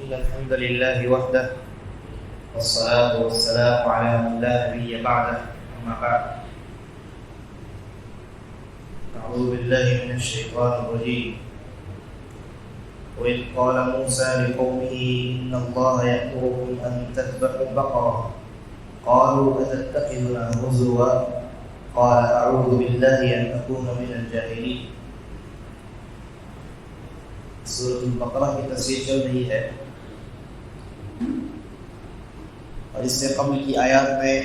إن الحمد لله وحده والصلاة والسلام على من لا نبي بعده أما بعد أعوذ بالله من الشيطان الرجيم وإذ قال موسى لقومه إن الله يأمركم أن تذبحوا بقرة قالوا أتتخذنا هزوا قال أعوذ بالله أن أكون من الجاهلين. سورۃ البقرہ کی تفسیر چل رہی ہے اور اس سے قبل کی آیات میں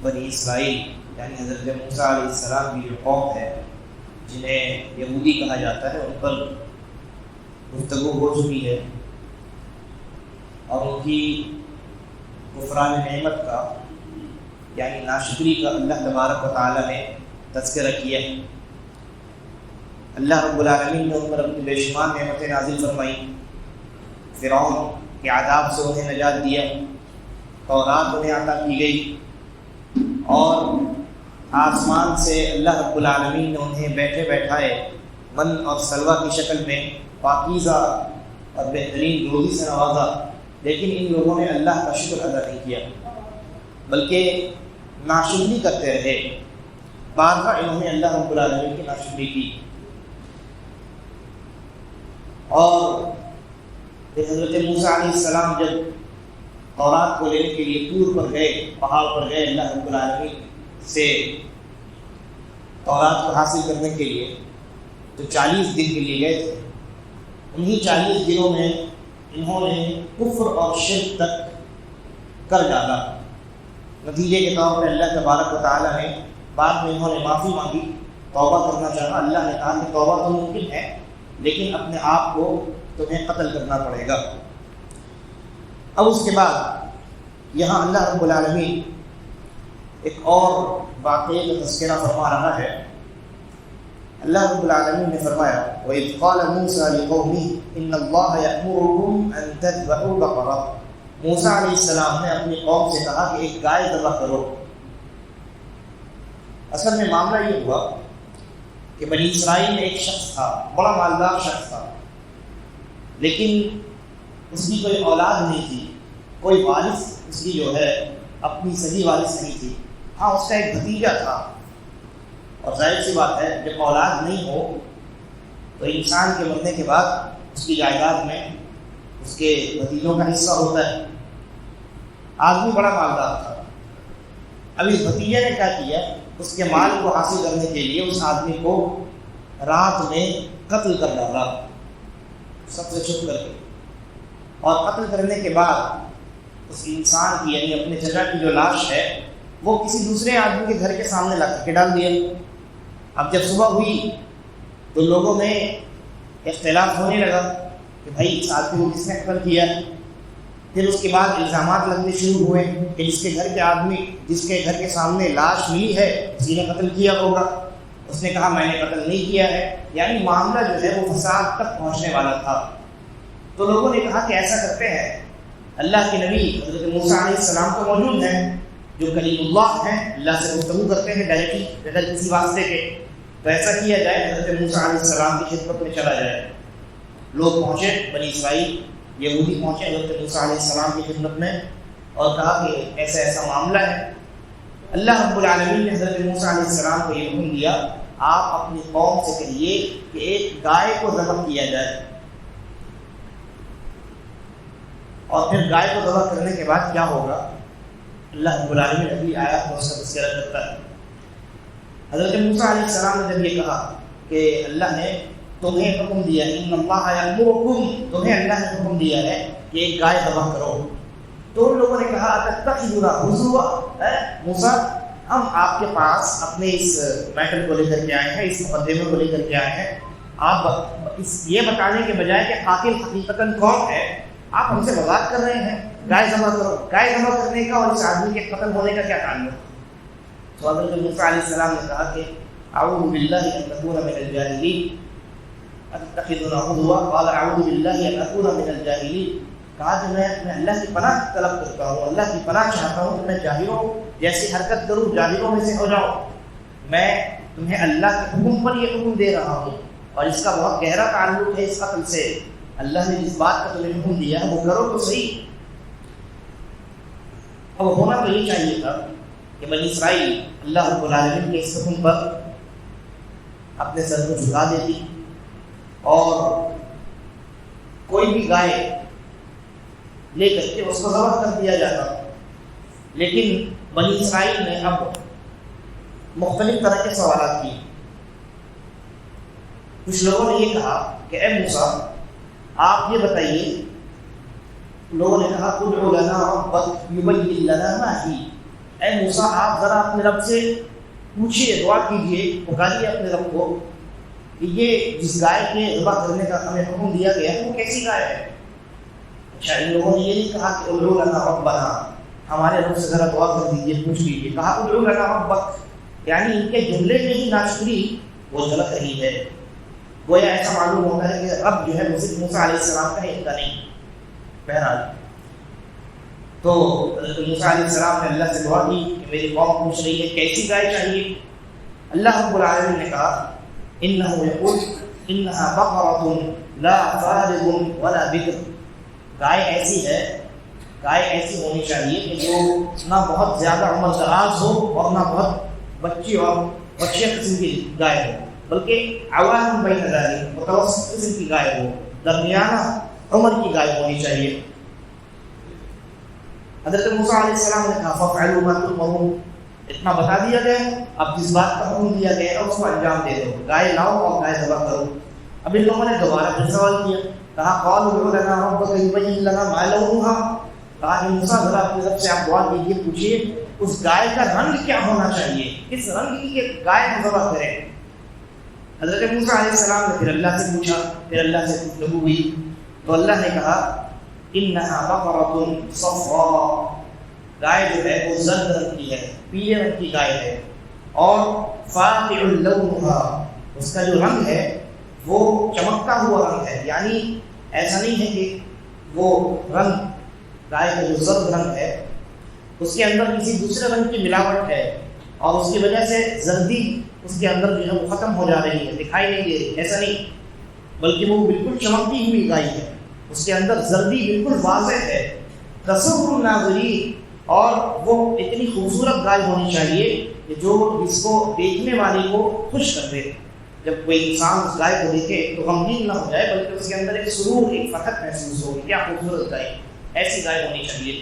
بنی اسرائیل یعنی حضرت موسیٰ علیہ السلام کی جو قوم ہے جنہیں یہودی کہا جاتا ہے ان پر گفتگو ہو چکی ہے اور ان کی کفران نعمت کا یعنی ناشکری کا اللہ تبارک و تعالیٰ نے تذکرہ کیا ہے. اللہ رب العالمین نے ان پر اپنی بے شمار نعمتیں نازل فرمائیں، فرعون کے عذاب سے انہیں نجات دیا، تورات انہیں عطا کی گئی اور آسمان سے اللہ رب العالمین نے انہیں بیٹھے بیٹھائے من اور سلوہ کی شکل میں پاکیزہ اور بہترین روزی سے نوازا. لیکن ان لوگوں نے اللہ کا شکر ادا نہیں کیا بلکہ ناشکری کرتے رہے. بارہا انہوں نے اللہ رب العالمین کی ناشکری کی اور حضرت موسیٰ علیہ السلام جب تورات کو لینے کے لیے طور پر گئے، پہاڑ پر گئے اللہ رب العالمین سے تورات کو حاصل کرنے کے لیے، تو 40 دن کے لیے گئے تھے. انہی 40 دنوں میں انہوں نے کفر اور شرک تک کر ڈالا. نتیجے کے طور پر اللہ تبارک و تعالیٰ نے بعد میں انہوں نے معافی مانگی، توبہ کرنا چاہا. اللہ نے کہا کہ توبہ تو ممکن ہے لیکن اپنے آپ کو تمہیں قتل کرنا پڑے گا. اب اس کے بعد یہاں اللہ رب العالمین ایک اور واقعے کا تذکرہ فرما رہا ہے. اللہ رب العالمین نے فرمایا وَإِذْ قَالَ مُوسَىٰ لِقَوْمِهِ إِنَّ اللَّهَ يَأْمُرُكُمْ أَن تَذْبَحُوا بَقَرَةً. موسیٰ علیہ السلام نے اپنی قوم سے کہا کہ ایک گائے ذبح کرو. اصل میں معاملہ یہ ہوا کہ بنی اسرائیل میں ایک شخص تھا، بڑا مالدار شخص تھا، لیکن اس کی کوئی اولاد نہیں تھی، کوئی وارث اس کی جو ہے اپنی صحیح وارث نہیں تھی. ہاں اس کا ایک بھتیجا تھا اور ظاہر سی بات ہے جب اولاد نہیں ہو تو انسان کے مرنے کے بعد اس کی جائیداد میں اس کے بھتیجوں کا حصہ ہوتا ہے. آدمی بڑا مالدار تھا. اب اس بھتیجے نے کیا کیا، اس کے مال کو حاصل کرنے کے لیے اس آدمی کو رات میں قتل کر ڈالا سب سے چھپ کر کے. اور قتل کرنے کے بعد اس انسان کی یعنی اپنے چچا کی جو لاش ہے وہ کسی دوسرے آدمی کے گھر کے سامنے لا کر کے ڈال دیا. اب جب صبح ہوئی تو لوگوں میں اختلاف ہونے لگا کہ بھائی اس آدمی کو کس نے قتل کیا. پھر اس کے بعد الزامات لگنے شروع ہوئے کہ جس کے گھر کے سامنے لاش ملی ہے اسی نے قتل کیا ہوگا. اس نے کہا میں نے قتل نہیں کیا ہے. یعنی معاملہ جو ہے وہ فساد تک پہنچنے والا تھا. تو لوگوں نے کہا کہ ایسا کرتے ہیں، اللہ کے نبی حضرت موسیٰ علیہ السلام تو موجود ہیں جو کلیم اللہ ہیں، اللہ سے گفتگو کرتے ہیں ڈائریکٹلی بغیر کسی واسطے کے، تو ایسا کیا جائے حضرت موسیٰ علیہ السلام کی خدمت میں چلا جائے. لوگ پہنچے، بنی اسرائیل یہودی پہنچے حضرت موسیٰ علیہ السلام کی خدمت میں اور کہا کہ ایسا ایسا معاملہ ہے. اللہ رب العالمین نے حضرت موسیٰ علیہ السلام کو یہ حکم دیا آپ اپنی قوم سے کہیے کہ ایک گائے کو ذبح کیا جائے. اور پھر گائے کو ذبح کرنے کے بعد کیا ہوگا اللہ رب العالمین اگلی آیات میں اس کا تذکرہ کرتا ہے. حضرت موسیٰ علیہ السلام نے جب یہ کہا کہ اللہ نے تمہیں حکم دیا ان اللہ یأمرکم، تمہیں اللہ نے حکم دیا ہے کہ ایک گائے ذبح کرو، تو ان لوگوں نے کہا اتتخذنا ہزوا، موسیٰ ہم آپ کے پاس اپنے اس میٹر کو لے کر کے آئے ہیں، اس مقدمے کو لے کر کے آئے ہیں. آپ یہ بتانے کے بجائے کہ قاتل حقیقتاً کون ہے آپ ہم سے مذاق کر رہے ہیں. گائے ذبح کرو. گائے ذبح کرنے کا اور اس آدمی کے قتل ہونے کا کیا تعلق؟ تو حضرت موسیٰ علیہ السلام نے کہا کہ اعوذ باللہ ان اکون من الجاہلین اتتخذنا ہزوا قال اعوذ باللہ ان اکون من الجاہلین. کہا کہ میں اللہ کی پناہ طلب کرتا ہوں، اللہ کی پناہ چاہتا ہوں کہ میں جاہلوں جیسی حرکت کروں، جاہلوں میں سے ہو جاؤں. میں تمہیں اللہ کے حکم پر یہ حکم دے رہا ہوں اور اس کا بہت گہرا تعلق ہے اس قتل سے. اللہ نے جس بات کا تمہیں حکم دیا ہے وہ کرو تو صحیح۔ اب ہونا تو یہ چاہیے تھا کہ بنی اسرائیل اللہ رب العالمین کے اس حکم پر اپنے سر کو جھکا دیتی اور کوئی بھی گائے لے کر کے اس کو ذبح کر دیا جاتا، لیکن بنی اسرائیل نے اب مختلف طرح کے سوالات کیے۔ کچھ لوگوں نے یہ کہا کہ اے موسیٰ آپ یہ بتائیے، لوگوں نے کہا ادع لنا ربک یبین لنا ما ہی، اے موسیٰ آپ ذرا اپنے رب سے پوچھیے، دعا کیجیے، پکاریے اپنے رب کو کہ یہ جس گائے کے ذبح کرنے کا ہمیں حکم دیا گیا ہے وہ کیسی گائے ہے۔ اچھا، ان لوگوں نے یہ نہیں کہا کہ ادع لنا ربنا، ہمارے رب سے ذرا دعا کر دیجیے، پوچھ لیجیے، کہا ادع لنا ربک، یعنی ان کے جملے میں ہی ناشکری وہ جھلک رہی ہے۔ گویا ایسا معلوم ہوتا ہے کہ رب جو ہے وہ صرف موسیٰ علیہ السلام کا ہے، ان کا نہیں۔ بہرحال تو موسیٰ علیہ السلام نے اللہ سے دعا کی کہ میری قوم پوچھ رہی ہے کیسی گائے چاہیے۔ اللہ رب العالمین نے کہا انہ یقول انہا بقرۃ لا فارض ولا بکر، گائے ایسی ہے، گائے ایسی ہونی چاہیے کہ جو نہ بہت زیادہ عمر دراز ہو اور نہ بہت بچی اور بچے قسم کی گائے ہو، بلکہ عوام بین ذالک متوسط قسم کی گائے ہو، درمیانہ عمر کی گائے ہونی چاہیے۔ حضرت موسیٰ علیہ السلام نے کہا فَافْعَلُوا مَا تُؤْمَرُونَ، اتنا بتا دیا گیا، اب جس بات کا حکم دیا گیا ہے اس کو انجام دے دو، گائے لاؤ اور گائے ذبح کرو۔ اب ان لوگوں نے دوبارہ پھر سوال کیا، کہا قَالُوا ادع لنا ربک یبین لنا ما لونھا، کہا کہ موسیٰ ذرا اپنی طرف سے آپ دعا کیجیے، پوچھیے اس گائے کا رنگ کیا ہونا چاہیے، کس رنگ کی گائے ہم ذبح کریں۔ حضرت موسیٰ علیہ السلام نے پھر اللہ سے پوچھا، پھر اللہ سے گفتگو ہوئی تو اللہ نے کہا انہا بقرۃ صفراء، گائے جو ہے وہ زرد رنگ کی ہے، پیلے رنگ کی گائے ہے، اور فاقع لونھا، اس کا جو رنگ ہے وہ چمکتا ہوا رنگ ہے، یعنی ایسا نہیں ہے کہ وہ رنگ گائے کا جو زرد رنگ ہے اس کے اندر کسی دوسرے رنگ کی ملاوٹ ہے اور اس کی وجہ سے زردی اس کے اندر جو ہے وہ ختم ہو جا رہی ہے، دکھائی نہیں دے رہی، ایسا نہیں، بلکہ وہ بالکل چمکتی ہوئی گائے ہے، اس کے اندر زردی بالکل واضح ہے، تسر الناظرین، اور وہ اتنی خوبصورت گائے ہونی چاہیے کہ جو اس کو دیکھنے والے کو خوش کر دے، جب کوئی انسان اس گائے کو دیکھے تو غمگین نہ ہو جائے بلکہ اس کے اندر ایک سرور، ایک فرحت محسوس ہو، کیا خوبصورت گائے، ایسی گائے ہونی چاہیے۔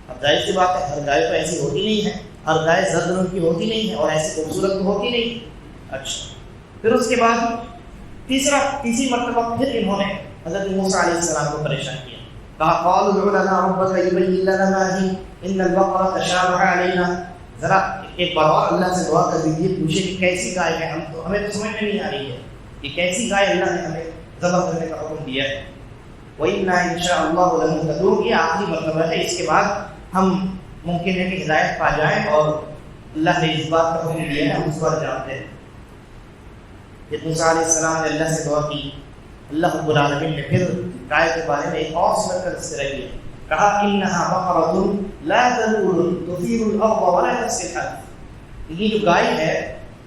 اب ظاہر سی بات ہے ہر گائے تو ایسی ہوتی نہیں ہے، ہر گائے زرد رنگ کی ہوتی نہیں ہے اور ایسی خوبصورت تو ہوتی نہیں۔ اچھا، پھر اس کے بعد تیسری مرتبہ پھر انہوں نے حضرت موسیٰ علیہ السلام کو پریشان کیا، کہا قالوا ادع لنا ربک یبین لنا ما ہی ان البقرۃ تشابہ علینا، ذرا ایک بار اور اللہ سے دعا کر دیجیے، پوچھے کہ کیسی گائے ہے، ہمیں تو سمجھ میں نہیں آ رہی ہے کہ کیسی گائے اللہ نے ہمیں ذبح کرنے کا حکم دیا ہے۔ وَإِنَّا إِنْ شَاءَ اللَّهُ لَمُهْتَدُونَ، یہ آخری مرتبہ ہے، اس کے بعد ہم ممکن ہے کہ ہدایت پا جائیں اور اللہ نے اس بات کا حکم دیا ہے ہم اس پر جانتے ہیں۔ جب موسیٰ علیہ السلام نے اللہ سے دعا کی، اللہ رب العالمین نے پھر گائے کے بارے میں ایک اور صورت کا تذکرہ کیا، کہا انہا بقرۃ لا تذور تثیر الارض ولا تسقی الحرث، یہ جو گائے ہے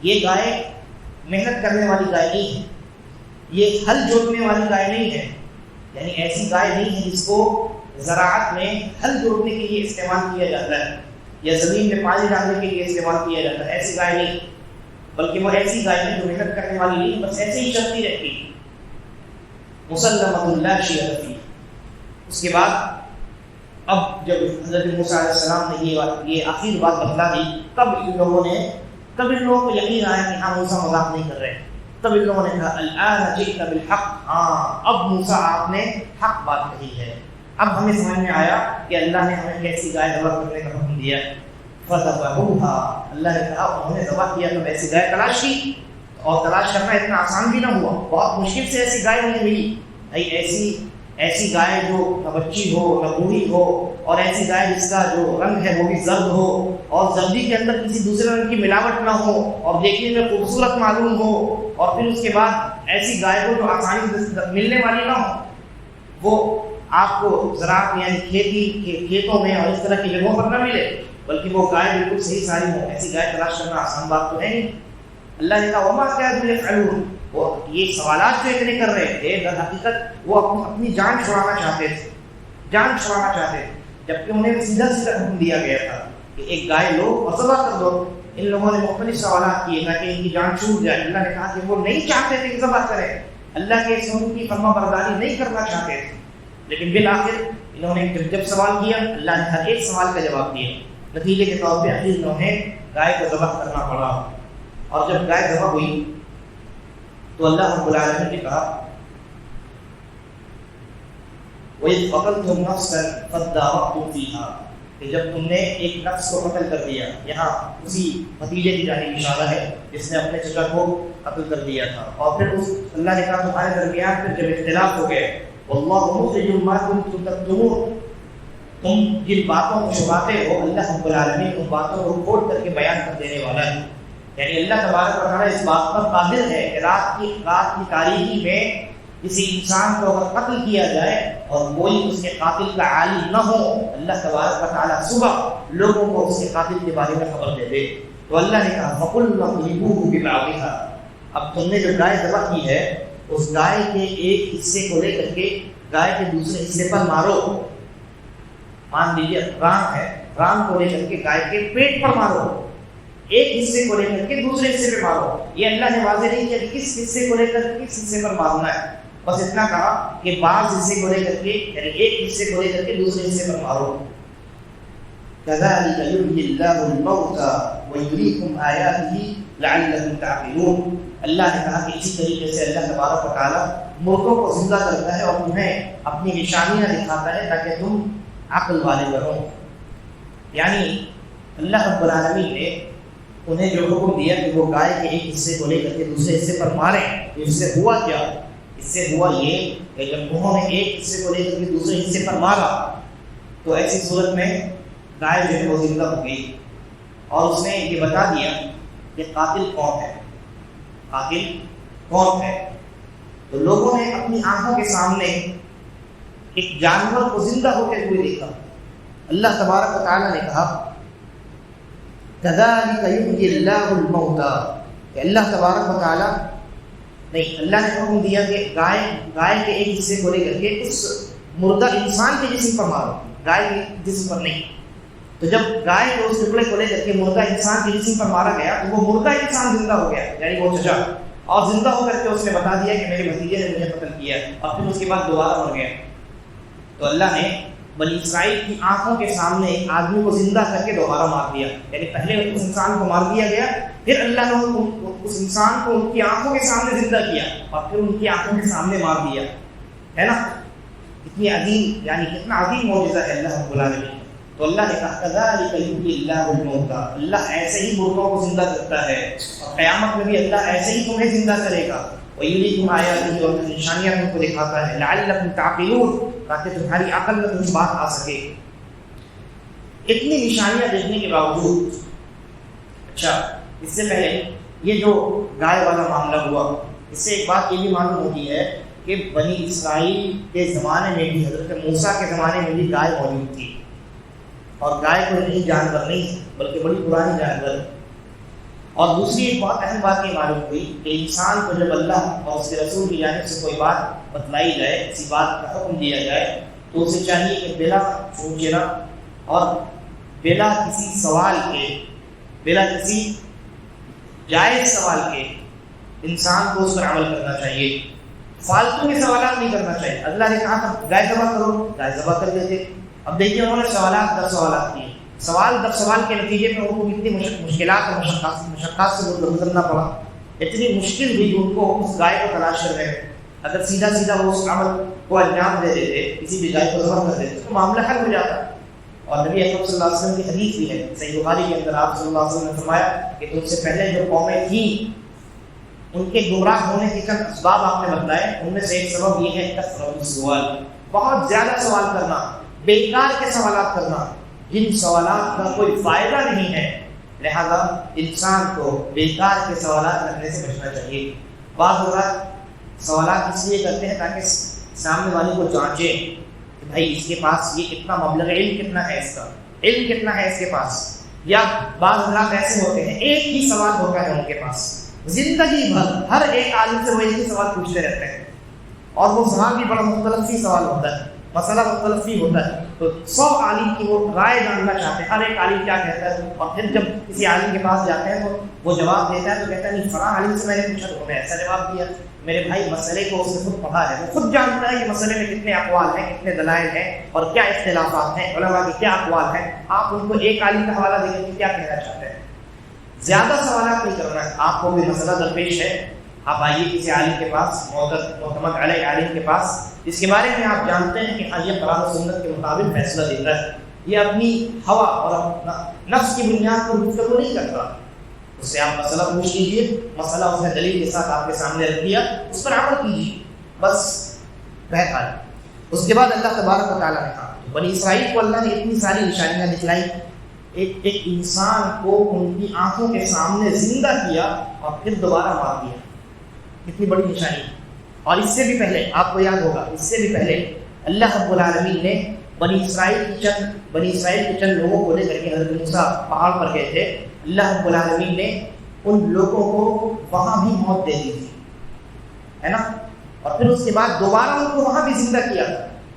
یہ گائے محنت کرنے والی گائے نہیں ہے، یہ ہل جوتنے والی گائے نہیں ہے، یعنی ایسی گائے نہیں ہے جس کو زراعت میں ہل جوتنے کے لیے استعمال کیا جاتا ہے یا زمین میں پانی ڈالنے کے لیے استعمال کیا جاتا ہے، ایسی گائے نہیں، بلکہ وہ ایسی گائے ہے جو محنت کرنے والی نہیں، بس ایسے ہی چلتی رہتی، مسلمۃ لا شیء فیہا۔ اس کے بعد اب جب حضرت موسیٰ علیہ السلام نے یہ آخر بات بتلا دی، تب ان لوگوں کو یقین آیا کہ ہاں موسیٰ مذاق نہیں کر رہے، تب ان لوگوں نے کہا الآن جئت بالحق، ہاں اب موسیٰ آپ نے حق بات کہی ہے، اب ہمیں سمجھ میں آیا کہ اللہ نے ہمیں کیسی گائے ذبح کرنے کا حکم دیا۔ فذبحوها، اللہ نے کہا انہوں نے ذبح کیا تو ایسی گائے تلاش کی، اور تلاش کرنا اتنا آسان بھی نہ ہوا، بہت مشکل سے ایسی گائے نہیں ملی، ایسی گائے جو نہ بچی ہو نہ بوڑھی ہو، اور ایسی گائے جس کا جو رنگ ہے وہ بھی زرد ہو اور زردی کے اندر کسی دوسرے رنگ کی ملاوٹ نہ ہو اور دیکھنے میں خوبصورت معلوم ہو، اور پھر اس کے بعد ایسی گائے ہو جو آسانی سے ملنے والی نہ ہو، وہ آپ کو زراعت یعنی کھیتوں میں اور اس طرح کی جگہوں پر نہ ملے، بلکہ وہ گائے بالکل صحیح ساری ہو، ایسی گائے تلاش کرنا آسان بات تو ہے نہیں۔ اللہ نے کہا وما كانوا يفعلون، وہ یہ سوالات جو اتنے کر رہے تھے در حقیقت وہ اپنی جان چھڑانا چاہتے تھے، جان چھڑانا چاہتے تھے، جبکہ انہیں سیدھا سیدھا حکم دیا گیا تھا کہ ایک گائے لو اور ذبح کر دو۔ ان لوگوں نے مختلف سوالات کیے تاکہ ان کی جان چھوٹ جائے۔ اللہ نے کہا کہ وہ نہیں چاہتے تھے کہ ذبح کریں، اللہ کے اس حکم کی فرما برداری نہیں کرنا چاہتے تھے، لیکن بالآخر انہوں نے جب سوال کیا اللہ نے ہر ایک سوال کا جواب دیا۔ نتیجے کے طور پہ آخر انہوں نے گائے کو ذبح کرنا پڑا، اور جب گائے ذبح ہوئی تو اللہ رب العالمین نے کہا وَإِذْ قَتَلْتُمْ نَفْسًا فَادَّارَأْتُمْ فِيهَا، کہ جب تم نے ایک نفس کو قتل کر دیا، یہاں اسی بھتیجے کی جانب اشارہ ہے جس نے اپنے چچا کو قتل کر دیا تھا، اور پھر اللہ نے کہا تمہارے درمیان پھر جب اختلاف ہو گئے وَاللَّهُ مُخْرِجٌ مَا كُنتُمْ تَكْتُمُونَ، تم جن باتوں کو چھپاتے ہو اللہ رب العالمین ان باتوں کو کھول کر کے بیان کر دینے والا ہے۔ یعنی اللہ تبارک و تعالیٰ اس بات پر قادر ہے کہ رات کی تاریکی میں کسی انسان کو اگر قتل کیا جائے اور کوئی اس کے قاتل کا عالم نہ ہو، اللہ تبارک و تعالیٰ صبح لوگوں کو اس کے قاتل کے بارے میں خبر دے دے۔ تو اللہ نے کہا فَقُلْنَا اضْرِبُوهُ بِبَعْضِهَا، اب تم نے جو گائے ذبح کی ہے اس گائے کے ایک حصے کو لے کر کے گائے کے دوسرے حصے پر مارو۔ مان لیجیے ران ہے، ران کو لے کر کے گائے کے پیٹ پر مارو، ایک حصے کو لے کر کے دوسرے حصے پہ مارو۔ یہ اللہ نے واضح نہیں کیا کہ کس حصے کو لے کر کے کس حصے پر مارنا ہے، بس اتنا کہا کہ بعض حصے کو لے کر کے یعنی ایک حصے کو لے کر کے دوسرے حصے پر مارو۔ كَذَلِكَ يُحْيِي اللَّهُ الْمَوْتَى وَيُرِيكُمْ آيَاتِهِ لَعَلَّكُمْ تَعْقِلُونَ، اللہ نے کہا کہ اسی طریقے سے اللہ تبارک و تعالیٰ مردوں کو زندہ کرتا ہے اور تمہیں اپنی نشانیاں دکھاتا ہے تاکہ تم عقل والے بنو۔ یعنی اللہ رب العالمین نے انہیں جو حکم دیا کہ وہ گائے کے ایک حصے کو لے کر کے دوسرے حصے پر ماریں، تو اس سے ہوا کیا؟ اس سے ہوا یہ کہ جب انہوں نے ایک حصے کو لے کر کے دوسرے حصے پر مارا تو ایسی صورت میں گائے جو ہے وہ زندہ ہو گئی، اور اس نے یہ بتا دیا کہ قاتل کون ہے، قاتل کون ہے۔ تو لوگوں نے اپنی آنکھوں کے سامنے ایک جانور کو زندہ ہوتے ہوئے دیکھا۔ اللہ تبارک و تعالیٰ نے کہا كَذَلِكَ يُحْيِي اللَّهُ الْمَوْتَى، کہ اللہ تبارک و تعالیٰ نہیں، اللہ نے حکم دیا کہ گائے کے ایک حصے کو لے کر کے اس مردہ انسان کے جسم پر مارو، گائے کے جسم پر نہیں۔ تو جب گائے کے اس ٹکڑے کو لے کر کے مردہ انسان کے جسم پر مارا گیا تو وہ مردہ انسان زندہ ہو گیا، یعنی وہ چچا، اور زندہ ہو کر کے اس نے بتا دیا کہ میرے بھتیجے نے مجھے قتل کیا، اور پھر اس کے بعد دوبارہ مر گیا۔ تو اللہ نے بنی اسرائیل کی آنکھوں کے سامنے ایک آدمی کو زندہ کر کے دوبارہ مار دیا، یعنی پہلے اس انسان کو مار دیا گیا، پھر اللہ نے اس انسان کو ان کی آنکھوں کے سامنے زندہ کیا اور پھر ان کی آنکھوں کے سامنے مار دیا، ہے نا؟ کتنی عظیم، یعنی کتنا عظیم معجزہ ہے اللہ رب العالمین۔ تو اللہ نے کہا كَذَلِكَ يُحْيِي اللَّهُ الْمَوْتَى، اللہ ایسے ہی مردوں کو زندہ کرتا ہے، اور قیامت میں بھی اللہ ایسے ہی تمہیں زندہ کرے گا۔ وَيُرِيكُمْ آيَاتِهِ، اور نشانیاں تم کو دکھاتا ہے، لَعَلَّكُمْ تَعْقِلُونَ، تاکہ تمہاری عقل میں کچھ بات آ سکے۔ اتنی نشانیاں دیکھنے کے باوجود، اچھا اس سے پہلے یہ جو گائے والا معاملہ ہوا، اس سے ایک بات یہ بھی معلوم ہوتی ہے کہ بنی اسرائیل کے زمانے میں بھی، حضرت موسیٰ کے زمانے میں بھی گائے موجود تھی، اور گائے کوئی نئی جانور نہیں بلکہ بڑی پرانی جانور۔ اور دوسری ایک بہت اہم بات یہ معلوم ہوئی کہ انسان کو جب اللہ اور اس کے رسول کی جانب سے کوئی بات بتلائی جائے، کسی بات کا حکم دیا جائے، تو اسے چاہیے کہ بلا سوچنا اور بلا کسی سوال کے، بلا کسی جائز سوال کے انسان کو اس پر عمل کرنا چاہیے، فالتو کے سوالات نہیں کرنا چاہیے۔ اللہ نے کہا تھا گائے ذبح کرو، گائے ذبح کر دیتے۔ اب دیکھیے انہوں نے سوالات در سوالات کیے، سوال در سوال کے نتیجے میں ان کو اتنی مشکلات اور مشقات سے گزرنا پڑا، اتنی مشکل ہوئی ان کو اس گائے کو تلاش کر رہے۔ اگر سیدھا سیدھا وہ اس عمل کو انجام دے دیتے، کسی بھی گائے کو ذبح کر دیتے تو معاملہ حل ہو جاتا۔ اور نبی اکرم صلی اللہ علیہ وسلم کی حدیث بھی ہے صحیح بخاری کے اندر، آپ صلی اللہ علیہ وسلم نے فرمایا کہ تم سے پہلے جو قومیں تھیں ان کے گمراہ ہونے کے چند اسباب آپ نے بتلائے، ان میں سے ایک سبب یہ ہے کثرت السؤال، بہت زیادہ سوال کرنا، بیکار کے سوالات کرنا جن سوالات کا کوئی فائدہ نہیں ہے۔ لہذا انسان کو بیکار کے سوالات کرنے سے بچنا چاہیے۔ بعض اوقات سوالات اس لیے کرتے ہیں تاکہ سامنے والے کو جانچیں کہ بھائی اس کے پاس یہ کتنا مبلغ علم کتنا ہے، اس کا علم کتنا ہے اس کے پاس۔ یا بعض حضرات ایسے ہوتے ہیں ایک ہی سوال ہوتا ہے ان کے پاس، زندگی بھر ہر ایک عالم سے وہ ایک ہی سوال پوچھتے رہتے ہیں، اور وہ سوال بھی بڑا مختلف سی سوال ہوتا ہے، مسئلہ مختلف ہی ہوتا ہے. تو 100 عالم کی وہ رائے جاننا چاہتے ہیں، ہر ایک عالم کیا کہتا ہے. اور پھر جب کسی عالم کے پاس جاتے ہیں تو وہ جواب دیتا ہے تو کہتا ہے نہیں فلاں عالم سے میں نے پوچھا تو انہوں نے ایسا جواب دیا. میرے بھائی مسئلے کو اس نے خود پڑھا ہے، وہ خود جانتا ہے کہ مسئلے میں کتنے اقوال ہیں، کتنے دلائل ہیں اور کیا اختلافات ہیں، علماء کے کیا اقوال ہیں. آپ ان کو ایک عالم کا حوالہ دیں گے کیا کہنا چاہتے ہیں. زیادہ سوالات نہیں کرنا ہے. آپ کو بھی مسئلہ درپیش ہے، آپ آئیے کسی عالم کے پاس، معتمد علیہ عالم کے پاس، جس کے بارے میں آپ جانتے ہیں کہ ہاں یہ قرآن و سنت کے مطابق فیصلہ دیتا ہے، یہ اپنی ہوا اور نفس کی بنیاد پر گفتگو نہیں کرتا. اس سے آپ مسئلہ پوچھ لیجیے، مسئلہ اس نے دلیل کے ساتھ آپ کے سامنے رکھ دیا، اس پر عمل کیجیے، بس بہت آئے. اس کے بعد اللہ تبارک و تعالیٰ نے کہا بنی اسرائیل کو اللہ نے اتنی ساری نشانیاں دکھلائی، ایک انسان کو ان کی آنکھوں کے سامنے زندہ کیا اور پھر دوبارہ مار دیا. کتنی بڑی نشانی. اور اس سے بھی پہلے آپ کو یاد ہوگا، اس سے بھی پہلے اللہ رب العالمین نے بنی اسرائیل کے چند لوگوں کو لے کر کے حضرت موسیٰ پہاڑ پر گئے تھے. اللہ رب العالمین نے ان لوگوں کو وہاں بھی موت دے دی تھی، ہے نا. اور پھر اس کے بعد دوبارہ ان کو وہاں بھی زندہ کیا.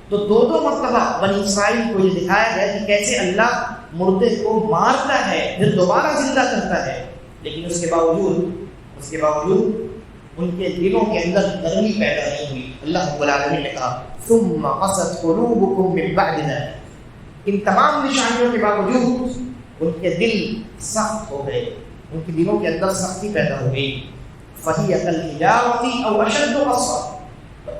تو 2 مرتبہ بنی اسرائیل کو یہ دکھایا گیا کہ کیسے اللہ مردے کو مارتا ہے پھر دوبارہ زندہ کرتا ہے. لیکن اس کے باوجود ان کے دلوں کے اندر گرمی پیدا نہیں ہوئی. اللہ رب العالمین نے کہا ثم قست قلوبکم من بعد ذلک. ان تمام نشانیوں کے باوجود ان کے دل سخت ہو گئے، ان کے دلوں کے اندر سختی پیدا ہو گئی. فَهِيَ كَالْحِجَارَةِ أَوْ أَشَدُّ قَسْوَةً.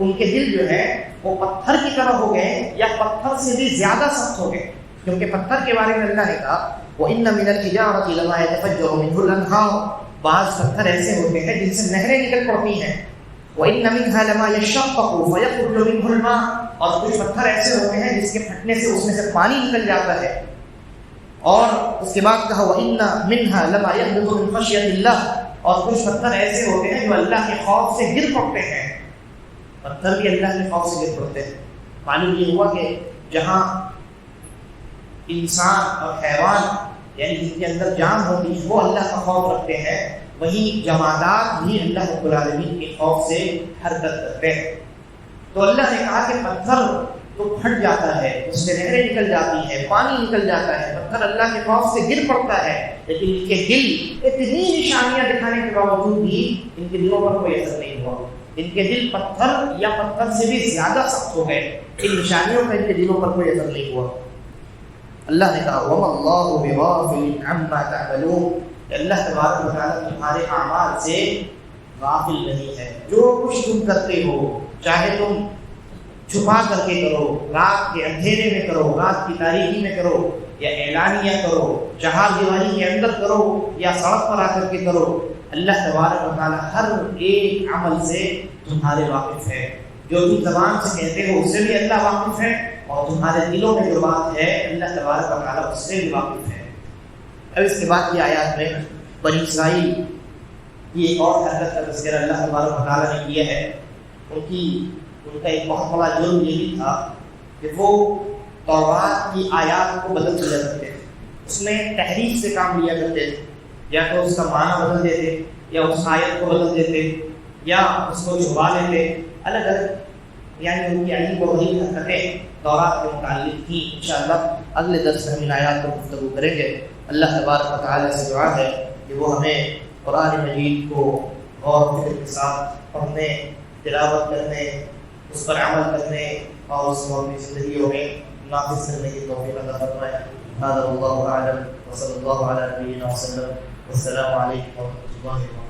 ان کے دل جو ہے وہ پتھر کی طرح ہو گئے یا پتھر سے بھی زیادہ سخت ہو گئے. کیونکہ پتھر کے بارے میں اللہ نے کہا وَإِنَّ مِنَ الْحِجَارَةِ لَمَا يَتَفَجَّرُ مِنْهُ الْأَنْهَارُ. بعض پتھر ایسے ہوتے ہیں جن سے نہریں نکل پڑتی ہیں. وَإِنَّ مِنْهَا لَمَا يَشَّقَّقُ فَيَخْرُجُ مِنْهُ الْمَاءُ. اور کچھ پتھر ایسے ہوتے ہیں جس کے پھٹنے سے اس میں سے پانی نکل جاتا ہے. اور اس کے بعد کہا وَإِنَّ مِنْهَا لَمَا يَهْبِطُ مِنْ خَشْيَةِ اللَّهِ. اور کچھ پتھر ایسے ہوتے ہیں جو اللہ کے خوف سے گر پڑتے ہیں. پتھر بھی اللہ کے خوف سے گر پڑتے ہیں. معلوم یہ ہوا کہ جہاں انسان اور حیوان یعنی جن کے اندر جان ہوتی ہے وہ اللہ کا خوف رکھتے ہیں، وہیں جمادات بھی اللہ رب العالمین کے خوف سے حرکت کرتے ہیں. تو اللہ نے کہا کہ پتھر تو پھٹ جاتا ہے، اس سے نہریں نکل جاتی ہے، پانی نکل جاتا ہے، پتھر اللہ کے خوف سے گر پڑتا ہے. لیکن ان کے دل اتنی نشانیاں دکھانے کے باوجود بھی ان کے دلوں پر کوئی اثر نہیں ہوا. ان کے دل پتھر یا پتھر سے بھی زیادہ سخت ہو گئے. ان نشانیوں کا ان کے دلوں پر کوئی اثر نہیں ہوا. اللہ نے کہا وَمَا اللَّهُ بِغَافِلٍ عَمَّا تَعْمَلُونَ. اللہ تبارک و تعالیٰ تمہارے اعمال سے غافل نہیں ہے. جو کچھ تم کرتے ہو، چاہے تم چھپا کر کے کرو، رات کے اندھیرے میں کرو، رات کی تاریکی میں کرو، یا اعلانیہ کرو، چہار دیواری کے اندر کرو، یا سڑک پر آ کر کے کرو، اللہ تبارک و تعالیٰ ہر ایک عمل سے تمہارے واقف ہے. جو تم زبان سے کہتے ہو اس سے بھی اللہ واقف ہے، اور تمہارے دلوں میں جو بات ہے اللہ تبارک و تعالیٰ اس سے بھی واقف ہے. اب اس کے بعد کی آیات میں بنی اسرائیل کی ایک اور حرکت کا تذکرہ اللہ تبارک و تعالیٰ نے کیا ہے. ان کا ایک بہت بڑا جرم یہ بھی تھا کہ وہ تورات کی آیات کو بدل دیا کرتے تھے. اس میں تحریف سے کام لیا کرتے تھے، یا تو اس کا معنی بدل دیتے، یا اس آیت کو بدل دیتے، یا اس کو چھپا لیتے. الگ الگ یعنی ان کی عجیب و غریب حرکتیں تورات کے متعلق تھیں. انشاءاللہ اگلے درس میں ہم ان آیات پر گفتگو کریں گے. اللہ تبارک و تعالیٰ سے دعا ہے کہ وہ ہمیں قرآن مجید کو غور و فکر کے ساتھ پڑھنے، تلاوت کرنے، اس پر عمل کرنے اور اس کو اپنی زندگیوں میں نافذ کرنے کی توفیق عطا فرمائے. هذا والله اعلم وصلى الله على نبينا وسلم والسلام عليكم ورحمة الله وبركاته.